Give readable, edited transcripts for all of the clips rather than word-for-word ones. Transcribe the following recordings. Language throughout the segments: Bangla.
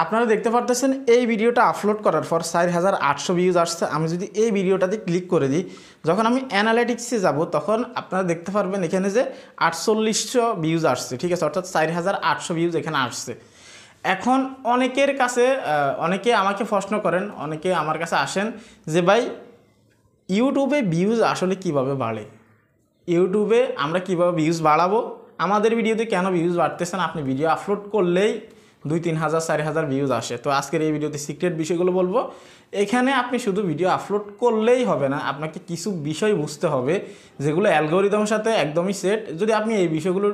আপনারা দেখতে পারতেছেন এই ভিডিওটা আপলোড করার পর 4800 ভিউজ আসছে। আমি যদি এই ভিডিওটাতে ক্লিক করে দিই, যখন আমি অ্যানালিটিক্সে যাব তখন আপনারা দেখতে পারবেন এখানে যে 4800 ভিউজ আসছে, ঠিক আছে, অর্থাৎ 4800 ভিউজ এখানে আসছে। এখন অনেকের কাছে অনেকে আমাকে প্রশ্ন করেন, অনেকে আমার কাছে আসেন যে ভাই ইউটিউবে ভিউজ আসলে কিভাবে বাড়ে, ইউটিউবে আমরা কিভাবে ভিউজ বাড়াবো, আমাদের ভিডিওতে কেন ভিউজ বাড়তেছে না, আপনি ভিডিও আপলোড করলেই 2-3000 4000 ভিউজ আসে। তো আজকের এই ভিডিওতে সিক্রেট বিষয়গুলো বলবো। এখানে আপনি শুধু ভিডিও আপলোড করলেই হবে না, আপনাকে কিছু বিষয় বুঝতে হবে যেগুলো অ্যালগোরিদমের সাথে একদমই সেট। যদি আপনি এই বিষয়গুলো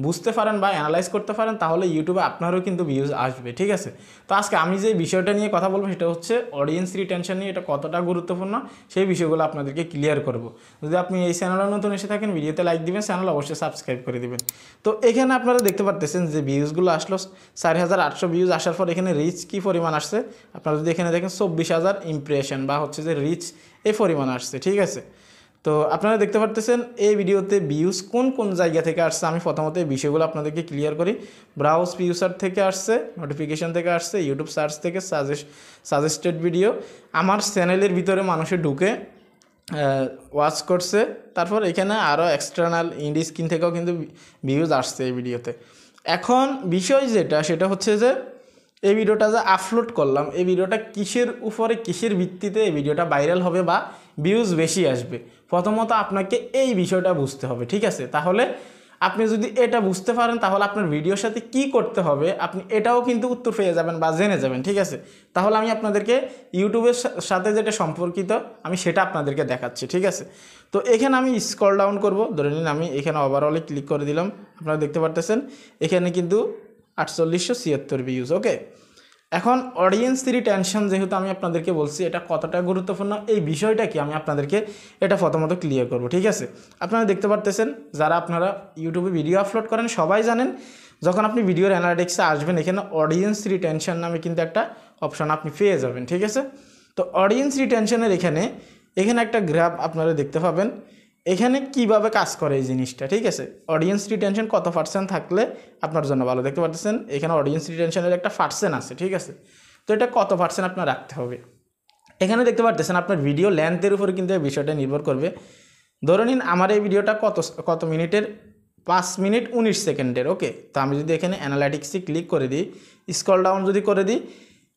বুঝতে পারেন বা অ্যানালাইজ করতে পারেন তাহলে ইউটিউবে আপনারও কিন্তু ভিউজ আসবে, ঠিক আছে। তো আজকে আমি যে বিষয়টা নিয়ে কথা বলবো সেটা হচ্ছে অডিয়েন্স রিটেনশন নিয়ে, এটা কতটা গুরুত্বপূর্ণ সেই বিষয়গুলো আপনাদেরকে ক্লিয়ার করব। যদি আপনি এই চ্যানেলে নতুন এসে থাকেন ভিডিওতে লাইক দিবেন, চ্যানেল অবশ্যই সাবস্ক্রাইব করে দিবেন। তো এখানে আপনারা দেখতে পারতেছেন যে ভিউজগুলো আসলো 4800 ভিউজ আসার পর এখানে রিচ কী পরিমাণ আসছে, আপনারা যদি এখানে দেখেন 24000 ইমপ্রেশন বা হচ্ছে যে রিচ এই পরিমাণ আসছে, ঠিক আছে। তো আপনারা দেখতে পারতেছেন এই ভিডিওতে ভিউজ কোন কোন জায়গা থেকে আসছে। আমি প্রথমত এই বিষয়গুলো আপনাদেরকে ক্লিয়ার করি। ব্রাউজ ভিউসার থেকে আসছে, নোটিফিকেশন থেকে আসছে, ইউটিউব সার্চ থেকে, সাজেস্টেড ভিডিও, আমার চ্যানেলের ভিতরে মানুষে ঢুকে ওয়াচ করছে, তারপর এখানে আরও এক্সটার্নাল ইন্ডি স্ক্রিন থেকেও কিন্তু ভিউজ আসছে এই ভিডিওতে। এখন বিষয় যেটা সেটা হচ্ছে যে এই ভিডিওটা যে আপলোড করলাম, এই ভিডিওটা কিসের উপরে কিসের ভিত্তিতে এই ভিডিওটা ভাইরাল হবে বা ভিউজ বেশি আসবে, প্রথমত আপনাকে এই বিষয়টা বুঝতে হবে, ঠিক আছে। তাহলে আপনি যদি এটা বুঝতে পারেন তাহলে আপনার ভিডিওর সাথে কি করতে হবে আপনি এটাও কিন্তু উত্তর পেয়ে যাবেন বা জেনে যাবেন, ঠিক আছে। তাহলে আমি আপনাদেরকে ইউটিউবের সাথে যেটা সম্পর্কিত আমি সেটা আপনাদেরকে দেখাচ্ছি, ঠিক আছে। তো এখানে আমি স্ক্রল ডাউন করব, ধরে নিন আমি এখানে ওভারঅলে ক্লিক করে দিলাম, আপনারা দেখতে পারতেছেন এখানে কিন্তু 4876 ভিউজ, ওকে। এখন অডিয়েন্স রিটেনশন যেহেতু আমি আপনাদেরকে বলছি এটা কতটা গুরুত্বপূর্ণ এই বিষয়টা কি আমি আপনাদেরকে এটা প্রথমত ক্লিয়ার করব, ঠিক আছে। আপনারা দেখতে পারতেছেন যারা আপনারা ইউটিউবে ভিডিও আপলোড করেন সবাই জানেন যখন আপনি ভিডিওর অ্যানালিটিক্সে আসবেন এখানে অডিয়েন্স রিটেনশন নামে কিন্তু একটা অপশন আপনি পেয়ে যাবেন, ঠিক আছে। তো অডিয়েন্স রিটেনশনের এখানে একটা গ্রাফ আপনারা দেখতে পাবেন এখানে কিভাবে কাজ করে এই জিনিসটা, ঠিক আছে। অডিয়েন্স রিটেনশন কত পার্সেন্ট থাকলে আপনার জন্য ভালো, দেখতে পাচ্ছেন এখানে অডিয়েন্স রিটেনশনের একটা পার্সেন্ট আছে, ঠিক আছে। তো এটা কত পার্সেন্ট আপনার রাখতে হবে এখানে দেখতে পাচ্ছেন আপনার ভিডিও লেন্থের উপরে কিন্তু এই বিষয়টা নির্ভর করবে। ধরে নিন আমার এই ভিডিওটা কত মিনিটের, 5 মিনিট 19 সেকেন্ডের, ওকে। তো আমি যদি এখানে অ্যানালাইটিক্সে ক্লিক করে দিই, স্ক্রল ডাউন যদি করে দিই,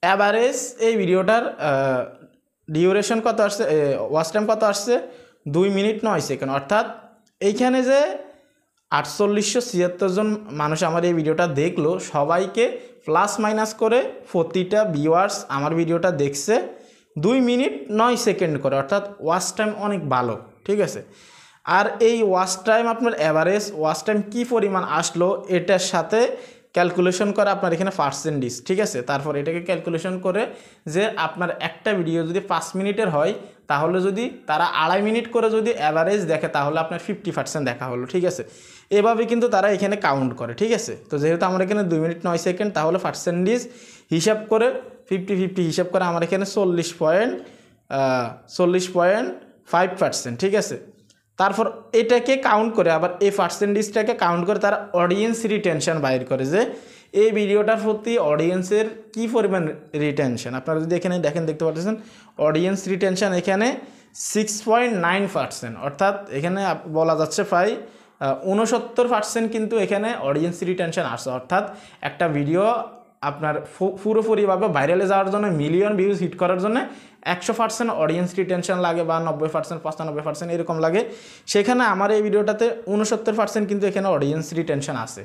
অ্যাভারেজ এই ভিডিওটার ডিউরেশন কত আসছে, ওয়াচ টাইম কত আসছে 2 মিনিট 9 সেকেন্ড, অর্থাৎ এইখানে যে 4876 জন মানুষ আমার এই ভিডিওটা দেখলো সবাইকে প্লাস মাইনাস করে প্রতিটা ভিউয়ার্স আমার ভিডিওটা দেখছে 2 মিনিট 9 সেকেন্ড করে, অর্থাৎ ওয়াচ টাইম অনেক ভালো, ঠিক আছে। আর এই ওয়াচ টাইম আপনার অ্যাভারেজ ওয়াচ টাইম কী পরিমাণ আসলো এটার সাথে ক্যালকুলেশন করে আপনার এখানে পার্সেন্টেজ, ঠিক আছে। তারপর এটাকে ক্যালকুলেশন করে যে আপনার একটা ভিডিও যদি 5 মিনিটের হয় তাহলে যদি তারা 2.5 মিনিট করে যদি অ্যাভারেজ দেখে তাহলে আপনার 50% দেখা হলো, ঠিক আছে। এভাবে কিন্তু তারা এখানে কাউন্ট করে, ঠিক আছে। তো যেহেতু আমার এখানে 2 মিনিট 9 সেকেন্ড তাহলে পার্সেন্টেজ হিসাব করে 50-50 হিসাব করে আমার এখানে 40.5%, ঠিক আছে। তারপর এটাকে কাউন্ট করে আবার এই পার্সেন্টেজটাকে কাউন্ট করে তারা অডিয়েন্স রিটেনশন বাইর করে যে এই ভিডিওটার প্রতি অডিয়েন্সের কী পরিমাণ রিটেনশন। আপনারা যদি এখানে দেখেন দেখতে পাচ্ছেন অডিয়েন্স রিটেনশন এখানে 6.9%, অর্থাৎ এখানে বলা যাচ্ছে প্রায় 69% কিন্তু এখানে অডিয়েন্স রিটেনশন আসছে। অর্থাৎ একটা ভিডিও আপনার পুরোপুরিভাবে ভাইরালে যাওয়ার জন্য মিলিয়ন ভিউজ হিট করার জন্য 100% অডিয়েন্স রিটেনশন লাগে বা 90% 95% এরকম লাগে, সেখানে আমার এই ভিডিওটাতে 69% কিন্তু এখানে অডিয়েন্স রিটেনশন আছে।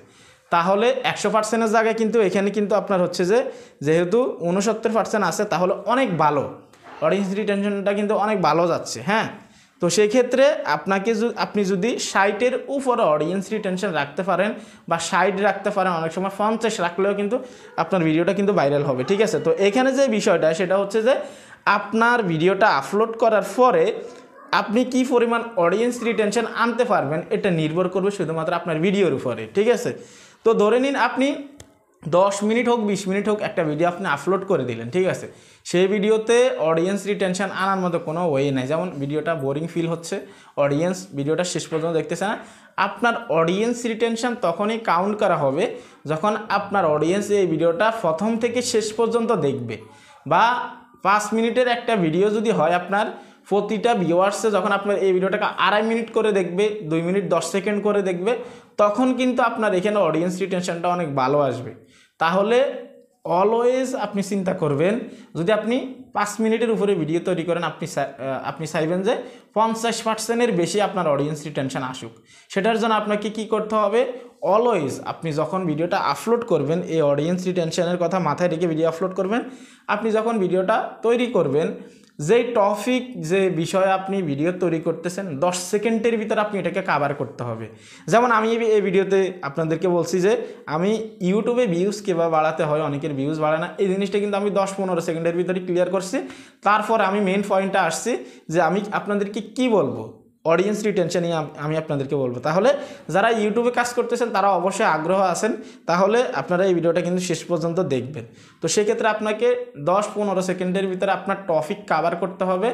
তাহলে 100%-এর জায়গায় কিন্তু এখানে কিন্তু আপনার হচ্ছে যে যেহেতু 69% আছে তাহলে অনেক ভালো অডিয়েন্স রিটেনশনটা কিন্তু অনেক ভালো যাচ্ছে, হ্যাঁ। তো সেই ক্ষেত্রে আপনি যদি 60-এর উপরে অডিয়েন্স রিটেনশন রাখতে পারেন বা 60 রাখতে পারেন, অনেক সময় 50 রাখলেও কিন্তু আপনার ভিডিওটা কিন্তু ভাইরাল হবে, ঠিক আছে। তো এখানে যে বিষয়টা সেটা হচ্ছে যে আপনার ভিডিওটা আপলোড করার পরে আপনি কি পরিমাণ অডিয়েন্স রিটেনশন আনতে পারবেন এটা নির্ভর করবে শুধুমাত্র আপনার ভিডিওর উপরে, ঠিক আছে। তো ধরে নিন আপনি 10 মিনিট হোক 20 মিনিট হোক একটা ভিডিও আপনি আপলোড করে দিলেন, ঠিক আছে, সেই ভিডিওতে অডিয়েন্স রিটেনশন আনার মতো কোনো ওয়ে নাই। যেমন ভিডিওটা বোরিং ফিল হচ্ছে, অডিয়েন্স ভিডিওটা শেষ পর্যন্ত দেখতেছে না, আপনার অডিয়েন্স রিটেনশন তখনই কাউন্ট করা হবে যখন আপনার অডিয়েন্স এই ভিডিওটা প্রথম থেকে শেষ পর্যন্ত দেখবে। বা 5 মিনিটের একটা ভিডিও যদি হয়, আপনার প্রতিটা ভিউয়ার্সে যখন আপনার এই ভিডিওটাকে 2.5 মিনিট করে দেখবে, 2 মিনিট 10 সেকেন্ড করে দেখবে, তখন কিন্তু আপনার এখানে অডিয়েন্স রিটেনশনটা অনেক ভালো আসবে। তাহলে অলওয়েজ আপনি চিন্তা করবেন, যদি আপনি 5 মিনিটের উপরে ভিডিও তৈরি করেন, আপনি চাইবেন যে 50%-এর বেশি আপনার অডিয়েন্স রিটেনশন আসুক। সেটার জন্য আপনাকে কি করতে হবে, অলওয়েজ আপনি যখন ভিডিওটা আপলোড করবেন, এই অডিয়েন্স রিটেনশনের কথা মাথায় রেখে ভিডিও আপলোড করবেন। আপনি যখন ভিডিওটা তৈরি করবেন, যেই টপিক, যে বিষয়ে আপনি ভিডিও তৈরি করতেছেন, 10 সেকেন্ডের ভিতরে আপনি এটাকে কভার করতে হবে। যেমন আমি এই ভিডিওতে আপনাদেরকে বলছি যে আমি ইউটিউবে ভিউজ কীভাবে বাড়াতে হয়, অনেকের ভিউজ বাড়ে না, এই জিনিসটা কিন্তু আমি 10-15 সেকেন্ডের ভিতরে ক্লিয়ার করছি। তারপর আমি মেন পয়েন্টে আসছি যে আমি আপনাদেরকে কি বলবো, অডিয়েন্স রিটেনশন নিয়ে আমি আপনাদেরকে বলবো। তাহলে যারা ইউটিউবে কাজ করতেছেন তারা অবশ্যই আগ্রহ আছেন, তাহলে আপনারা এই ভিডিওটা কিন্তু শেষ পর্যন্ত দেখবেন। তো সেক্ষেত্রে আপনাকে 10-15 সেকেন্ডের ভিতরে আপনার টপিক কভার করতে হবে,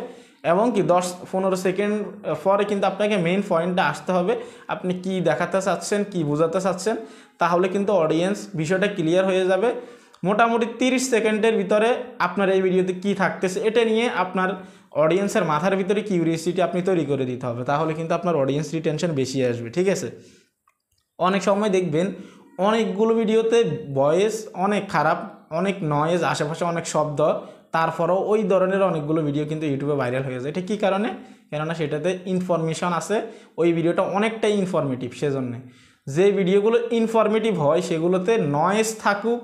এবং কি 10-15 সেকেন্ড পরে কিন্তু আপনাকে মেইন পয়েন্টটা আসতে হবে, আপনি কি দেখাতে চাচ্ছেন, কি বোঝাতে চাচ্ছেন, তাহলে কিন্তু অডিয়েন্স বিষয়টা ক্লিয়ার হয়ে যাবে। মোটামুটি 30 সেকেন্ডের ভিতরে আপনার এই ভিডিওতে কি থাকতেছে এটা নিয়ে আপনার অডিয়েন্সের মাথার ভিতরে কিউরিয়াসিটি আপনি তৈরি করে দিতে হবে, তাহলে কিন্তু আপনার অডিয়েন্স রিটেনশন বেশি আসবে, ঠিক আছে। অনেক সময় দেখবেন অনেকগুলো ভিডিওতে ভয়েস অনেক খারাপ, অনেক নয়েজ, আশেপাশে অনেক শব্দ, তারপরেও ওই ধরনের অনেকগুলো ভিডিও কিন্তু ইউটিউবে ভাইরাল হয়ে যায়। এটা কী কারণে? কেননা সেটাতে ইনফরমেশন আছে, ওই ভিডিওটা অনেকটাই ইনফরমেটিভ। সেজন্য যে ভিডিওগুলো ইনফরমেটিভ হয় সেগুলোতে নয়েজ থাকুক,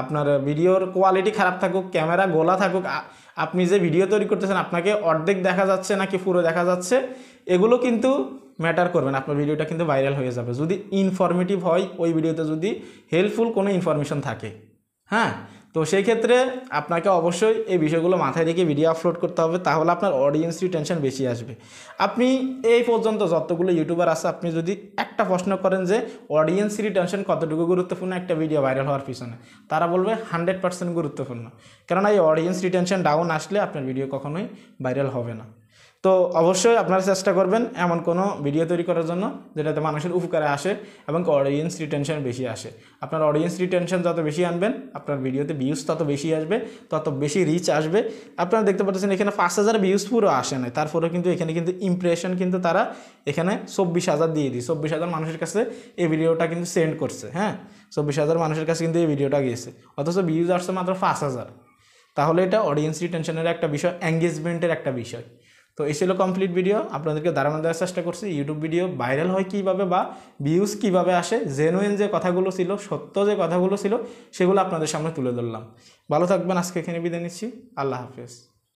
আপনার ভিডিওর কোয়ালিটি খারাপ থাকুক, ক্যামেরা গোলা থাকুক, আপনি যে ভিডিও তৈরি করতেছেন আপনাকে অর্ধেক দেখা যাচ্ছে নাকি পুরো দেখা যাচ্ছে, এগুলো কিন্তু ম্যাটার করবে না, আপনার ভিডিওটা কিন্তু ভাইরাল হয়ে যাবে যদি ইনফরমেটিভ হয়, ওই ভিডিওতে যদি হেল্পফুল কোনো ইনফরমেশন থাকে। হ্যাঁ, তো সেই ক্ষেত্রে আপনাকে অবশ্যই এই বিষয়গুলো মাথায় রেখে ভিডিও আপলোড করতে হবে, তাহলে আপনার অডিয়েন্স রিটেনশন বেশি আসবে। আপনি এই পর্যন্ত যতগুলো ইউটিউবার আছে, আপনি যদি একটা প্রশ্ন করেন যে অডিয়েন্স রিটেনশন কতটুকু গুরুত্বপূর্ণ একটা ভিডিও ভাইরাল হওয়ার পিছনে, তারা বলবে 100% গুরুত্বপূর্ণ। কেননা এই অডিয়েন্স রিটেনশন ডাউন আসলে আপনার ভিডিও কখনোই ভাইরাল হবে না। তো অবশ্যই আপনারা চেষ্টা করবেন এমন কোনো ভিডিও তৈরি করার জন্য যেটাতে মানুষের উপকারে আসে এবং অডিয়েন্স রিটেনশন বেশি আসে। আপনার অডিয়েন্স রিটেনশন যত বেশি আনবেন, আপনার ভিডিওতে ভিউজ তত বেশি আসবে, তত বেশি রিচ আসবে। আপনারা দেখতে পাচ্ছেন এখানে 5000 ভিউজ পুরো আসে না, তারপরেও কিন্তু এখানে কিন্তু ইমপ্রেশন কিন্তু তারা এখানে 24,000 দিয়ে দিই, 24,000 মানুষের কাছে এই ভিডিওটা কিন্তু সেন্ড করছে। হ্যাঁ, 24,000 মানুষের কাছে কিন্তু এই ভিডিওটা গিয়েছে, অথচ ভিউজ আসছে মাত্র 5,000। তাহলে এটা অডিয়েন্স রিটেনশনের একটা বিষয়, এঙ্গেজমেন্টের একটা বিষয়। তো এই ছিল কমপ্লিট ভিডিও, আপনাদেরকে ধারণা দেওয়ার চেষ্টা করছি ইউটিউব ভিডিও ভাইরাল হয় কীভাবে বা ভিউজ কীভাবে আসে, জেনুইন যে কথাগুলো ছিল, সত্য যে কথাগুলো ছিল, সেগুলো আপনাদের সামনে তুলে ধরলাম। ভালো থাকবেন, আজকে এখানে বিদায় নিচ্ছি, আল্লাহ হাফেজ।